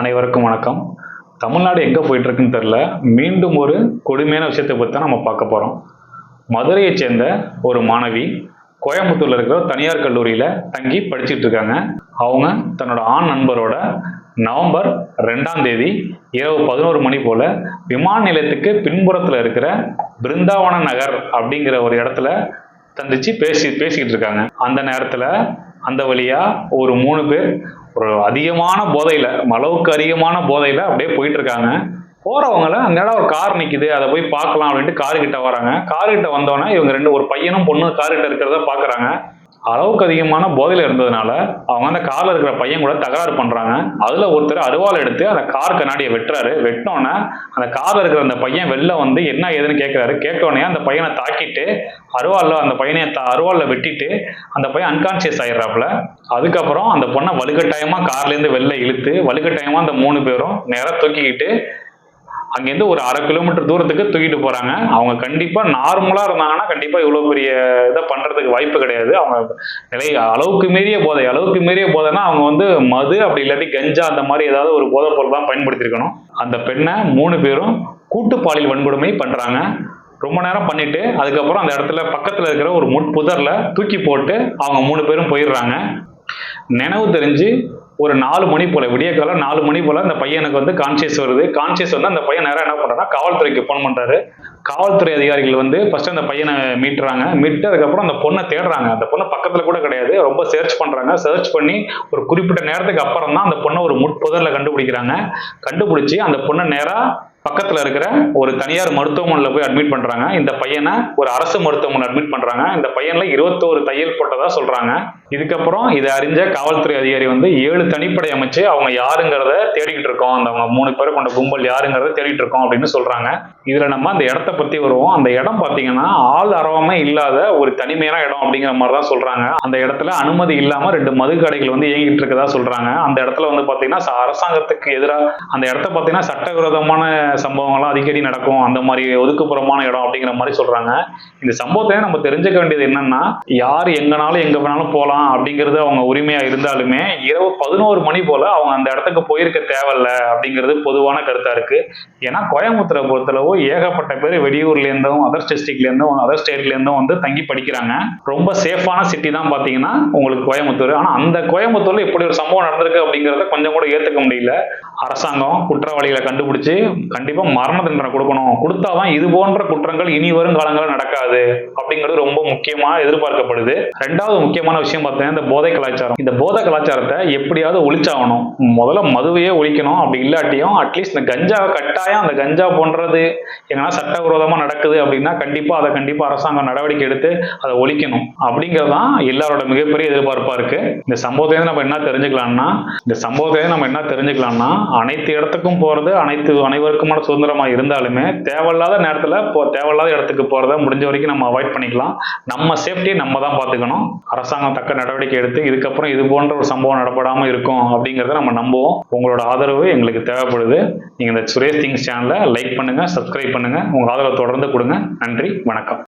அனைவருக்கும் வணக்கம். தமிழ்நாடு எங்கே போயிட்டு இருக்குன்னு தெரியல. மீண்டும் ஒரு கொடுமையான விஷயத்தை பற்றி தான் நம்ம பார்க்க போகிறோம். மதுரையைச் சேர்ந்த ஒரு மாணவி கோயம்புத்தூரில் இருக்கிற தனியார் கல்லூரியில் தங்கி படிச்சுட்டு இருக்காங்க. அவங்க தன்னோட ஆண் நண்பரோட நவம்பர் 2ஆம் தேதி இரவு 11 மணி போல் விமான நிலையத்துக்கு பின்புறத்தில் இருக்கிற பிருந்தாவன நகர் அப்படிங்கிற ஒரு இடத்துல சந்திச்சு பேசிக்கிட்டு இருக்காங்க. அந்த நேரத்தில் அந்த வழியா ஒரு 3 பேர் ஒரு அதிகமான போதையில, அளவுக்கு அதிகமான போதையில அப்படியே போயிட்டு இருக்காங்க. போறவங்கள அந்த இடம் ஒரு கார் நிக்குது, அதை போய் பார்க்கலாம் அப்படின்ட்டு காரு கிட்ட வராங்க. காரு கிட்ட வந்தோடனே இவங்க ஒரு பையனும் பொண்ணும் காரு கிட்ட இருக்கிறத பாக்குறாங்க. அளவுக்கு அதிகமான போதையில இருந்ததுனால அவங்க அந்த கார்ல இருக்கிற பையன் கூட தகராறு பண்றாங்க. அதுல ஒருத்தர் அருவாள் எடுத்து அந்த கார் கண்ணாடியை வெட்டுறாரு. வெட்டினோடனே அந்த கார்ல இருக்கிற அந்த பையன் வெளில வந்து என்ன ஏதுன்னு கேட்கிறாரு. கேட்டோடனே அந்த பையனை தாக்கிட்டு அந்த பையனை அருவாள்ல வெட்டிட்டு அந்த பையன் அன்கான்சியஸ் ஆயிடுறாப்புல. அதுக்கப்புறம் அந்த பொண்ணை வலுக்கட்டாயமா கார்ல இருந்து வெளில இழுத்து வலுக்கட்டாயமா அந்த 3 பேரும் நேரா தூக்கிக்கிட்டு அங்கேருந்து ஒரு 1/2 கிலோமீட்டர் தூரத்துக்கு தூக்கிட்டு போறாங்க. அவங்க கண்டிப்பா நார்மலா இருந்தாங்கன்னா கண்டிப்பா இவ்வளவு பெரிய இதை பண்றதுக்கு வாய்ப்பு கிடையாது. அவங்க அளவுக்கு மீறிய போதைனா அவங்க வந்து மது அப்படி இல்லாட்டி கஞ்சா அந்த மாதிரி ஏதாவது ஒரு போதை பொருள் தான் பயன்படுத்தியிருக்கணும். அந்த பெண்ணை 3 பேரும் கூட்டு பாலியல் வன்கொடுமை பண்றாங்க. ரொம்ப நேரம் பண்ணிட்டு அதுக்கப்புறம் அந்த இடத்துல பக்கத்துல இருக்கிற ஒரு முட்புதர்ல தூக்கி போட்டு அவங்க 3 பேரும் போயிடுறாங்க. நினைவு தெரிஞ்சு ஒரு 4 மணி போல, விடிய காலம் 4 மணி போல அந்த பையனுக்கு வந்து கான்சியஸ் வருது. கான்சியஸ் வந்து அந்த பையன் நேரம் என்ன பண்றாருன்னா காவல்துறைக்கு போன் பண்றாரு. காவல்துறை அதிகாரிகள் வந்து ஃபர்ஸ்ட் அந்த பையனை மீட்டுறாங்க. மீட்டு அதுக்கப்புறம் அந்த பொண்ணை தேடுறாங்க. அந்த பொண்ணை பக்கத்துல கூட கிடையாது. ரொம்ப சர்ச் பண்றாங்க. சர்ச் பண்ணி ஒரு குறிப்பிட்ட நேரத்துக்கு அப்புறம் தான் அந்த பொண்ணை ஒரு முட்புதர்ல கண்டுபிடிக்கிறாங்க. கண்டுபிடிச்சி அந்த பொண்ணை நேரா பக்கத்துல இருக்கிற ஒரு தனியார் மருத்துவமனையில போய் அட்மிட் பண்றாங்க. இந்த பையனை ஒரு அரசு மருத்துவமனை அட்மிட் பண்றாங்க. இந்த பையன்ல 21 தையல் போட்டதா சொல்றாங்க. இதுக்கப்புறம் இதை அறிஞ்ச காவல்துறை அதிகாரி வந்து 7 தனிப்படை அமைச்சு அவங்க யாருங்கிறத தேடிக்கிட்டு இருக்கோம், அந்த 3 பேரை கொண்ட கும்பல் யாருங்கிறத தேடிட்டு இருக்கோம் அப்படின்னு சொல்றாங்க. இதுல நம்ம அந்த இடத்த பத்தி வருவோம். அந்த இடம் பாத்தீங்கன்னா ஆள் அரவமே இல்லாத ஒரு தனிமையான இடம் அப்படிங்கிற மாதிரி தான் சொல்றாங்க. அந்த இடத்துல அனுமதி இல்லாம 2 மது கடைகள் வந்து இயங்கிட்டு இருக்கதா சொல்றாங்க. அந்த இடத்துல வந்து பாத்தீங்கன்னா அரசாங்கத்துக்கு எதிராக அந்த இடத்த பாத்தீங்கன்னா சட்டவிரோதமான சம்பவங்கள்லாம் அடிக்கடி நடக்கும், அந்த மாதிரி ஒதுக்குப்புறமான இடம் அப்படிங்கிற மாதிரி சொல்றாங்க. இந்த சம்பவத்தை நம்ம தெரிஞ்சுக்க வேண்டியது என்னன்னா, யார் எங்கனாலும் எங்க வேணாலும் போலாம் அப்படிங்கிறது அவங்க உரிமையா இருந்தாலுமே இரவு 11 மணி போல அவங்க அந்த இடத்துக்கு போயிருக்க தேவையில்ல அப்படிங்கிறது பொதுவான கருத்தா இருக்கு. ஏன்னா கோயம்புத்தூரை பொறுத்தளவு ஏகப்பட்ட பேர் வெளியூர்ல இருந்தும் அதர் டிஸ்ட்ரிக்ட்ல இருந்தும் அதர் ஸ்டேட்ல இருந்தும் வந்து தங்கி படிக்கிறாங்க. ரொம்ப சேஃபான சிட்டி தான் பாத்தீங்கன்னா உங்களுக்கு கோயம்புத்தூர். ஆனா அந்த கோயம்புத்தூர்ல இப்படி ஒரு சம்பவம் நடந்திருக்கு அப்படிங்கறத கொஞ்சம் கூட ஏத்துக்க முடியல. அரசாங்கம் குற்றவாளிகளை கண்டுபிடிச்சு கண்டிப்பா மரண தண்டனை கொடுக்கணும். கொடுத்தாதான் இது போன்ற குற்றங்கள் இனி வரும் காலங்களில் நடக்காது அப்படிங்கிறது ரொம்ப முக்கியமா எதிர்பார்க்கப்படுது. 2வது முக்கியமான விஷயம் பார்த்தீங்கன்னா இந்த போதை கலாச்சாரம். இந்த போதை கலாச்சாரத்தை எப்படியாவது ஒழிச்சாகணும். முதல்ல மதுவையே ஒழிக்கணும். அப்படி இல்லாட்டியும் அட்லீஸ்ட் இந்த கஞ்சாவை கட்டாயம், அந்த கஞ்சா போன்றது எங்கன்னா சட்டவிரோதமா நடக்குது அப்படின்னா கண்டிப்பா அரசாங்கம் நடவடிக்கை எடுத்து அதை ஒழிக்கணும் அப்படிங்கிறதான் எல்லாரோட மிகப்பெரிய எதிர்பார்ப்பா இருக்கு. இந்த சம்பவத்தை நம்ம என்ன தெரிஞ்சுக்கலாம்னா அனைத்து இடத்துக்கும் போறது அனைவருக்குமான சுதந்திரமா இருந்தாலுமே தேவையில்லாத நேரத்துல தேவையில்லாத இடத்துக்கு போறத முடிஞ்ச வரைக்கும் நம்ம அவாய்ட் பண்ணிக்கலாம். நம்ம சேஃப்டியை நம்ம தான் பார்த்துக்கணும். அரசாங்கம் தக்க நடவடிக்கை எடுத்து இதுக்கப்புறம் இது போன்ற ஒரு சம்பவம் நடப்படாம இருக்கும் அப்படிங்கிறத நம்ம நம்புவோம். உங்களோட ஆதரவு எங்களுக்கு தேவைப்படுது. நீங்க இந்த சுரேஷ் திங்ஸ் சேனலை லைக் பண்ணுங்க, சப்ஸ்கிரைப் பண்ணுங்க, உங்க ஆதரவை தொடர்ந்து கொடுங்க. நன்றி, வணக்கம்.